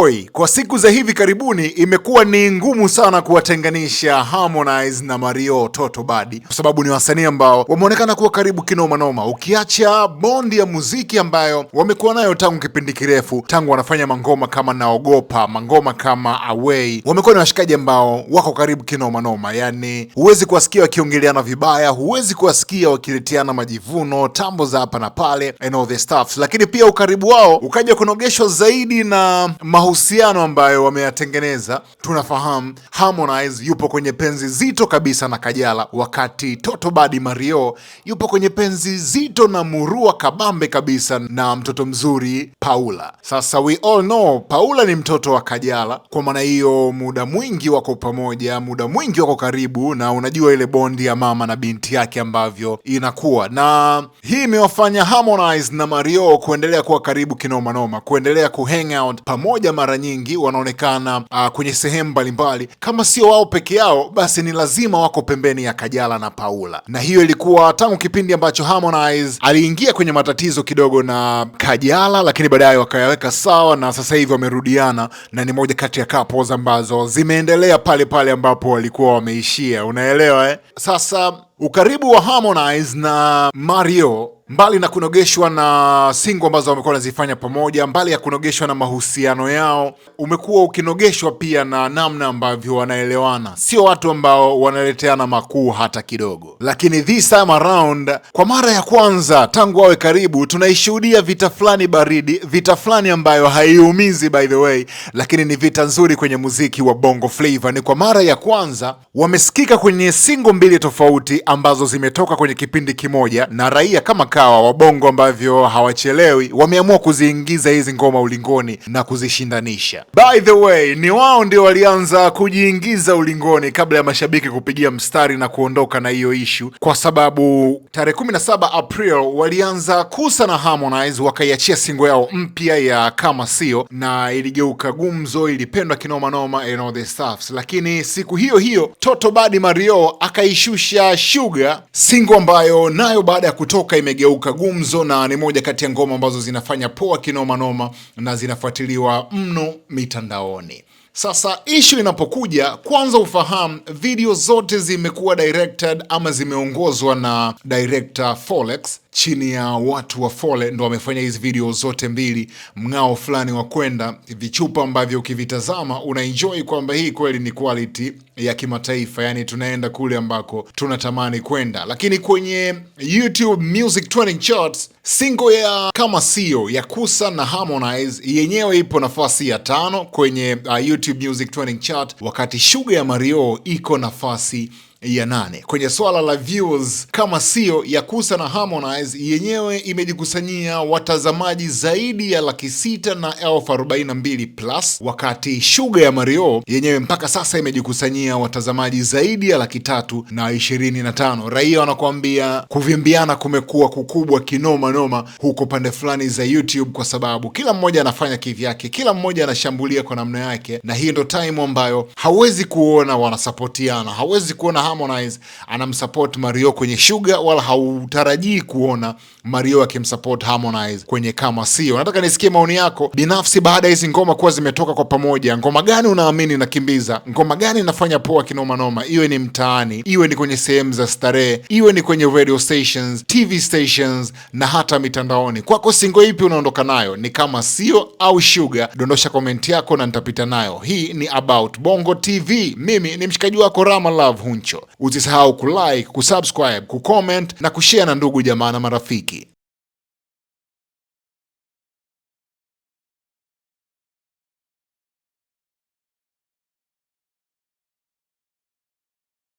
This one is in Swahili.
Boy, kwa siku za hivi karibuni imekuwa ni ngumu sana kuwatenganisha Harmonize na Mario Toto Badi, kwa sababu ni wasanii ambao wameonekana kuwa karibu kinoma noma, ukiacha bondi ya muziki ambayo wamekuwa nayo tangu kipindi kirefu, tangu wanafanya mangoma kama Naogopa, mangoma kama Away. Wamekuwa ni washikaji ambao wako karibu kinoma noma, yani huwezi kuwasikia wakiongeleana vibaya, huwezi kuwasikia wakiletiana majivuno, tambo za hapa na pale and all the stuff. Lakini pia ukaribu wao ukaja kunogeshwa zaidi na mahusiano ambayo wameyatengeneza. Tunafahamu Harmonize yupo kwenye penzi zito kabisa na Kajala, wakati Toto Badi Mario yupo kwenye penzi zito na murua kabambe kabisa na mtoto mzuri Paula. Sasa we all know Paula ni mtoto wa Kajala, kwa maana hiyo muda mwingi wako pamoja, muda mwingi wako karibu, na unajua ile bondi ya mama na binti yake ambavyo inakuwa, na hii imewafanya Harmonize na Mario kuendelea kuwa karibu kinoma noma, kuendelea kuhang out pamoja. Mara nyingi wanaonekana kwenye sehemu mbalimbali, kama sio wao peke yao basi ni lazima wako pembeni ya Kajala na Paula, na hiyo ilikuwa tangu kipindi ambacho Harmonize aliingia kwenye matatizo kidogo na Kajala, lakini baadaye wakayaweka sawa na sasa hivi wamerudiana, na ni moja kati ya couples ambazo zimeendelea pale pale ambapo walikuwa wameishia, unaelewa eh? Sasa ukaribu wa Harmonize na Mario, mbali na kunogeshwa na single ambazo wamekuwa wanazifanya pamoja, mbali ya kunogeshwa na mahusiano yao, umekuwa ukinogeshwa pia na namna ambavyo wanaelewana. Sio watu ambao wanaleteana makuu hata kidogo, lakini this time around, kwa mara ya kwanza tangu wawe karibu, tunaishuhudia vita fulani baridi, vita fulani ambayo haiumizi by the way, lakini ni vita nzuri kwenye muziki wa Bongo Flava. Ni kwa mara ya kwanza wamesikika kwenye single mbili tofauti ambazo zimetoka kwenye kipindi kimoja, na raia kama kawa wabongo ambavyo hawachelewi wameamua kuziingiza hizi ngoma ulingoni na kuzishindanisha. By the way, ni wao ndio walianza kujiingiza ulingoni kabla ya mashabiki kupigia mstari na kuondoka na hiyo issue, kwa sababu tarehe 17 April walianza kusa na Harmonize, wakaiachia single yao mpya ya Kama Sio, na iligeuka gumzo, ilipendwa kinoma noma and all the stuffs. Lakini siku hiyo hiyo Toto Badi Mario akaishusha Sugar, single ambayo nayo baada ya kutoka imegeuka gumzo, na ni moja kati ya ngoma ambazo zinafanya poa kinoma noma na zinafuatiliwa mno mitandaoni. Sasa issue inapokuja, kwanza ufahamu video zote zimekuwa directed ama zimeongozwa na director Folex, chini ya watu wa Fole ndo wamefanya hizi video zote mbili. Mng'ao fulani wa kwenda, vichupa ambavyo ukivitazama unaenjoy kwamba hii kweli ni quality ya kimataifa, yani tunaenda kule ambako tunatamani kwenda. Lakini kwenye YouTube Music Trending Charts, single ya Kama Sio ya Kusa na Harmonize yenyewe ipo nafasi ya 5 kwenye YouTube Music Trending Chart, wakati Sugar ya Mario iko nafasi ya 8. Kwenye swala la views, Kama Sio ya Kusa na Harmonize yenyewe imejikusanyia watazamaji zaidi ya 642,000 plus, wakati Sugar ya Mario yenyewe mpaka sasa imejikusanyia watazamaji zaidi ya 325,000. Raia wanakuambia kuvimbiana kumekuwa kukubwa kinoma noma huko pande fulani za YouTube, kwa sababu kila mmoja anafanya kivyake, kila mmoja anashambulia kwa namna yake, na hii ndo time ambayo hauwezi kuona wanasapotiana, hauwezi kuona Harmonize anamsupport Mario kwenye Sugar, wala hautarajii kuona Mario akimsupport Harmonize kwenye Kama Sio. Nataka nisikie maoni yako binafsi baada ya hizi ngoma kuwa zimetoka kwa pamoja. Ngoma gani unaamini nakimbiza? Ngoma gani inafanya poa kinoma noma? Iwe ni mtaani, iwe ni kwenye sehemu za starehe, iwe ni kwenye radio stations, TV stations na hata mitandaoni. Kwako single ipi unaondoka nayo? Ni Kama Sio au Sugar? Dondosha komenti yako na nitapita nayo. Hii ni About Bongo TV. Mimi ni mshikaji wako Rama Love Huncho. Usisahau kulike, kusubscribe, kucomment na kushare na ndugu jamaa na marafiki.